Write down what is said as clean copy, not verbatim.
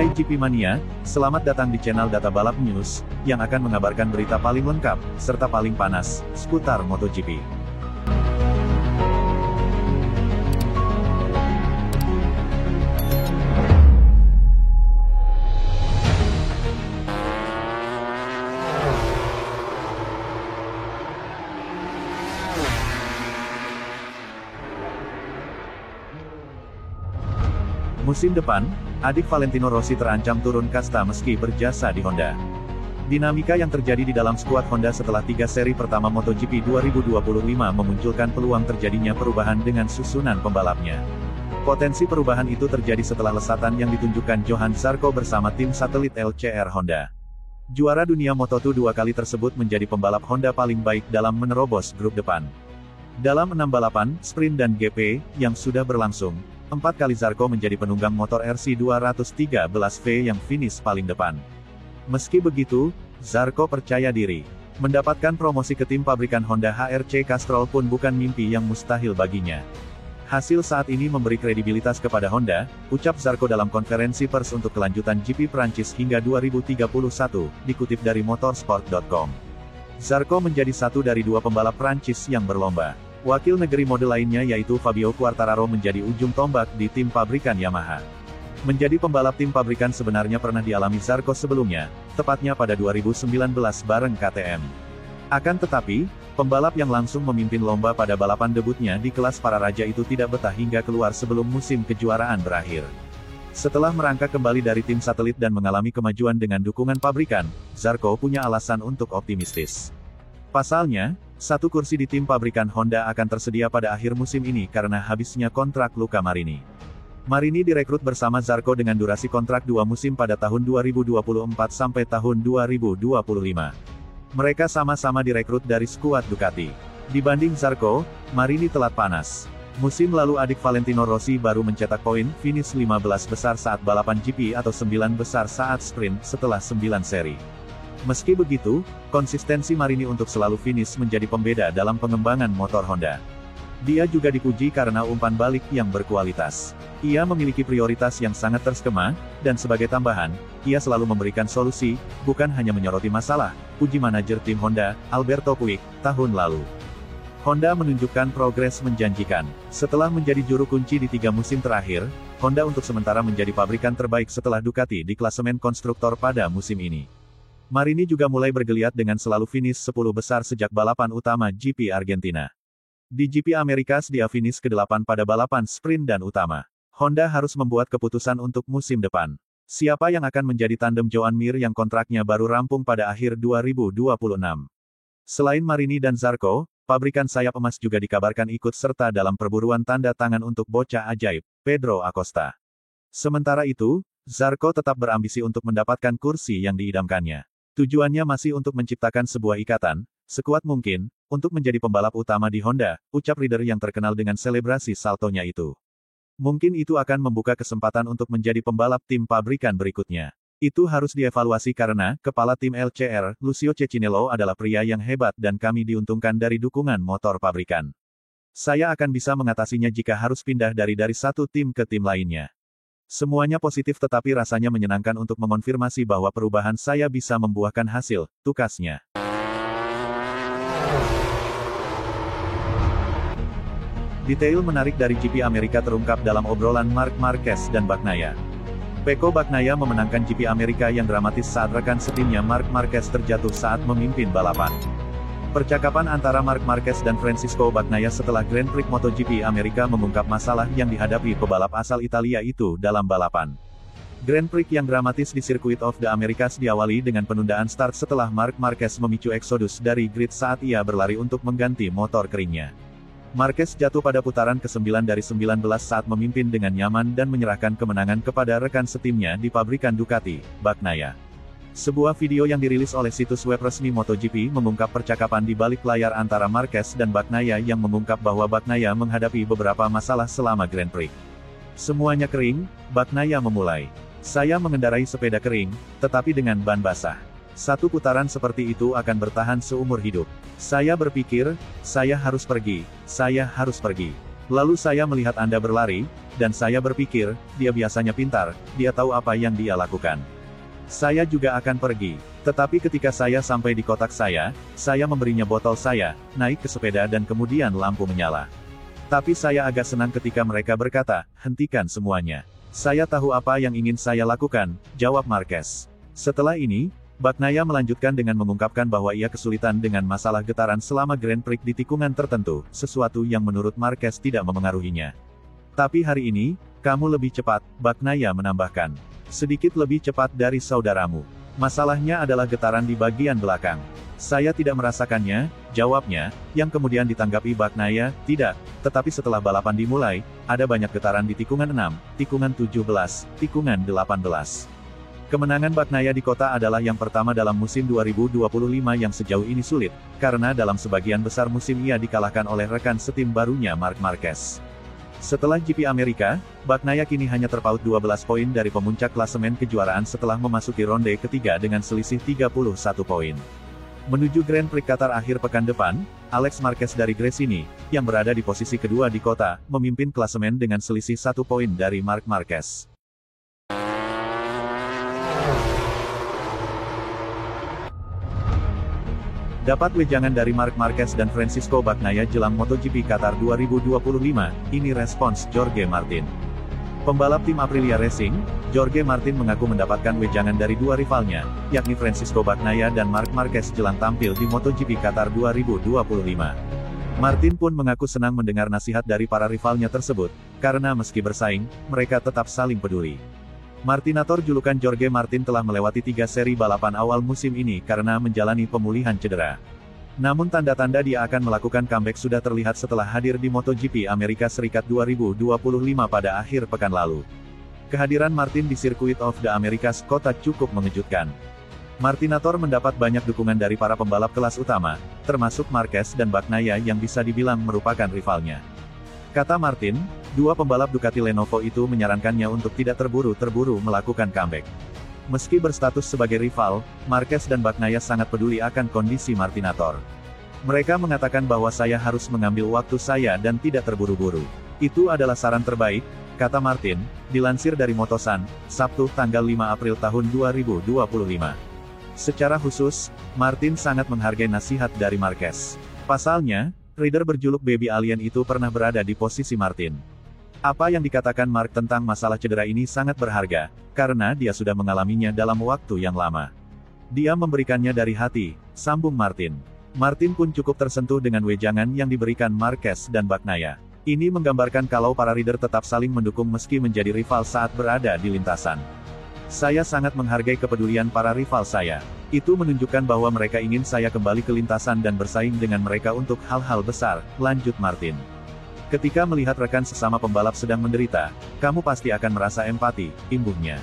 Hai GP Mania, selamat datang di channel Data Balap News, yang akan mengabarkan berita paling lengkap, serta paling panas, seputar MotoGP. Musim depan, adik Valentino Rossi terancam turun kasta meski berjasa di Honda. Dinamika yang terjadi di dalam skuad Honda setelah 3 seri pertama MotoGP 2025 memunculkan peluang terjadinya perubahan dengan susunan pembalapnya. Potensi perubahan itu terjadi setelah lesatan yang ditunjukkan Johann Zarco bersama tim satelit LCR Honda. Juara dunia Moto2 2 kali tersebut menjadi pembalap Honda paling baik dalam menerobos grup depan. Dalam 6 balapan, sprint dan GP, yang sudah berlangsung, 4 kali Zarco menjadi penunggang motor RC213V yang finish paling depan. Meski begitu, Zarco percaya diri. Mendapatkan promosi ke tim pabrikan Honda HRC Castrol pun bukan mimpi yang mustahil baginya. Hasil saat ini memberi kredibilitas kepada Honda, ucap Zarco dalam konferensi pers untuk kelanjutan GP Prancis hingga 2031, dikutip dari motorsport.com. Zarco menjadi satu dari 2 pembalap Prancis yang berlomba. Wakil negeri mode lainnya yaitu Fabio Quartararo menjadi ujung tombak di tim pabrikan Yamaha. Menjadi pembalap tim pabrikan sebenarnya pernah dialami Zarco sebelumnya, tepatnya pada 2019 bareng KTM. Akan tetapi, pembalap yang langsung memimpin lomba pada balapan debutnya di kelas para raja itu tidak betah hingga keluar sebelum musim kejuaraan berakhir. Setelah merangkak kembali dari tim satelit dan mengalami kemajuan dengan dukungan pabrikan, Zarco punya alasan untuk optimistis. Pasalnya, 1 kursi di tim pabrikan Honda akan tersedia pada akhir musim ini karena habisnya kontrak Luca Marini. Marini direkrut bersama Zarco dengan durasi kontrak 2 musim pada tahun 2024 sampai tahun 2025. Mereka sama-sama direkrut dari skuad Ducati. Dibanding Zarco, Marini telat panas. Musim lalu adik Valentino Rossi baru mencetak poin, finish 15 besar saat balapan GP atau 9 besar saat sprint setelah 9 seri. Meski begitu, konsistensi Marini untuk selalu finish menjadi pembeda dalam pengembangan motor Honda. Dia juga dipuji karena umpan balik yang berkualitas. Ia memiliki prioritas yang sangat terskema, dan sebagai tambahan, ia selalu memberikan solusi, bukan hanya menyoroti masalah, puji manajer tim Honda, Alberto Puig, tahun lalu. Honda menunjukkan progres menjanjikan. Setelah menjadi juru kunci di 3 musim terakhir, Honda untuk sementara menjadi pabrikan terbaik setelah Ducati di klasemen konstruktor pada musim ini. Marini juga mulai bergeliat dengan selalu finish 10 besar sejak balapan utama GP Argentina. Di GP Amerikas dia finish ke-8 pada balapan sprint dan utama. Honda harus membuat keputusan untuk musim depan. Siapa yang akan menjadi tandem Joan Mir yang kontraknya baru rampung pada akhir 2026. Selain Marini dan Zarco, pabrikan sayap emas juga dikabarkan ikut serta dalam perburuan tanda tangan untuk bocah ajaib, Pedro Acosta. Sementara itu, Zarco tetap berambisi untuk mendapatkan kursi yang diidamkannya. Tujuannya masih untuk menciptakan sebuah ikatan, sekuat mungkin, untuk menjadi pembalap utama di Honda, ucap rider yang terkenal dengan selebrasi saltonya itu. Mungkin itu akan membuka kesempatan untuk menjadi pembalap tim pabrikan berikutnya. Itu harus dievaluasi karena, kepala tim LCR, Lucio Cecchinello adalah pria yang hebat dan kami diuntungkan dari dukungan motor pabrikan. Saya akan bisa mengatasinya jika harus pindah dari satu tim ke tim lainnya. Semuanya positif tetapi rasanya menyenangkan untuk mengonfirmasi bahwa perubahan saya bisa membuahkan hasil, tukasnya. Detail menarik dari GP Amerika terungkap dalam obrolan Marc Marquez dan Bagnaia. Pecco Bagnaia memenangkan GP Amerika yang dramatis saat rekan setimnya Marc Marquez terjatuh saat memimpin balapan. Percakapan antara Marc Marquez dan Francisco Bagnaia setelah Grand Prix MotoGP Amerika mengungkap masalah yang dihadapi pebalap asal Italia itu dalam balapan. Grand Prix yang dramatis di Circuit of the Americas diawali dengan penundaan start setelah Marc Marquez memicu eksodus dari grid saat ia berlari untuk mengganti motor keringnya. Marquez jatuh pada putaran ke-9 dari 19 saat memimpin dengan nyaman dan menyerahkan kemenangan kepada rekan setimnya di pabrikan Ducati, Bagnaia. Sebuah video yang dirilis oleh situs web resmi MotoGP mengungkap percakapan di balik layar antara Marquez dan Bagnaia yang mengungkap bahwa Bagnaia menghadapi beberapa masalah selama Grand Prix. Semuanya kering, Bagnaia memulai. Saya mengendarai sepeda kering, tetapi dengan ban basah. Satu putaran seperti itu akan bertahan seumur hidup. Saya berpikir, saya harus pergi. Lalu saya melihat Anda berlari, dan saya berpikir, dia biasanya pintar, dia tahu apa yang dia lakukan. Saya juga akan pergi. Tetapi ketika saya sampai di kotak saya memberinya botol saya, naik ke sepeda dan kemudian lampu menyala. Tapi saya agak senang ketika mereka berkata, hentikan semuanya. Saya tahu apa yang ingin saya lakukan, jawab Marquez. Setelah ini, Bagnaia melanjutkan dengan mengungkapkan bahwa ia kesulitan dengan masalah getaran selama Grand Prix di tikungan tertentu, sesuatu yang menurut Marquez tidak memengaruhinya. Tapi hari ini, kamu lebih cepat, Bagnaia menambahkan. Sedikit lebih cepat dari saudaramu. Masalahnya adalah getaran di bagian belakang. Saya tidak merasakannya, jawabnya, yang kemudian ditanggapi Bagnaia, tidak, tetapi setelah balapan dimulai, ada banyak getaran di tikungan 6, tikungan 17, tikungan 18. Kemenangan Bagnaia di kota adalah yang pertama dalam musim 2025 yang sejauh ini sulit, karena dalam sebagian besar musim ia dikalahkan oleh rekan setim barunya Marc Marquez. Setelah GP Amerika, Bagnaia kini hanya terpaut 12 poin dari pemuncak klasemen kejuaraan setelah memasuki ronde ketiga dengan selisih 31 poin. Menuju Grand Prix Qatar akhir pekan depan, Alex Marquez dari Gresini, yang berada di posisi kedua di kota, memimpin klasemen dengan selisih 1 poin dari Marc Marquez. Dapat wejangan dari Marc Marquez dan Francisco Bagnaia jelang MotoGP Qatar 2025, ini respons Jorge Martin. Pembalap tim Aprilia Racing, Jorge Martin mengaku mendapatkan wejangan dari dua rivalnya, yakni Francisco Bagnaia dan Marc Marquez jelang tampil di MotoGP Qatar 2025. Martin pun mengaku senang mendengar nasihat dari para rivalnya tersebut, karena meski bersaing, mereka tetap saling peduli. Martinator julukan Jorge Martin telah melewati 3 seri balapan awal musim ini karena menjalani pemulihan cedera. Namun tanda-tanda dia akan melakukan comeback sudah terlihat setelah hadir di MotoGP Amerika Serikat 2025 pada akhir pekan lalu. Kehadiran Martin di Circuit of the Americas kota cukup mengejutkan. Martinator mendapat banyak dukungan dari para pembalap kelas utama, termasuk Marquez dan Bagnaia yang bisa dibilang merupakan rivalnya. Kata Martin, dua pembalap Ducati Lenovo itu menyarankannya untuk tidak terburu-terburu melakukan comeback. Meski berstatus sebagai rival, Marquez dan Bagnaia sangat peduli akan kondisi Martinator. Mereka mengatakan bahwa saya harus mengambil waktu saya dan tidak terburu-buru. Itu adalah saran terbaik, kata Martin, dilansir dari Motosan, Sabtu tanggal 5 April tahun 2025. Secara khusus, Martin sangat menghargai nasihat dari Marquez. Pasalnya, rider berjuluk Baby Alien itu pernah berada di posisi Martin. Apa yang dikatakan Marc tentang masalah cedera ini sangat berharga, karena dia sudah mengalaminya dalam waktu yang lama. Dia memberikannya dari hati, sambung Martin. Martin pun cukup tersentuh dengan wejangan yang diberikan Marquez dan Bagnaia. Ini menggambarkan kalau para rider tetap saling mendukung meski menjadi rival saat berada di lintasan. Saya sangat menghargai kepedulian para rival saya. Itu menunjukkan bahwa mereka ingin saya kembali ke lintasan dan bersaing dengan mereka untuk hal-hal besar, lanjut Martin. Ketika melihat rekan sesama pembalap sedang menderita, kamu pasti akan merasa empati, imbuhnya.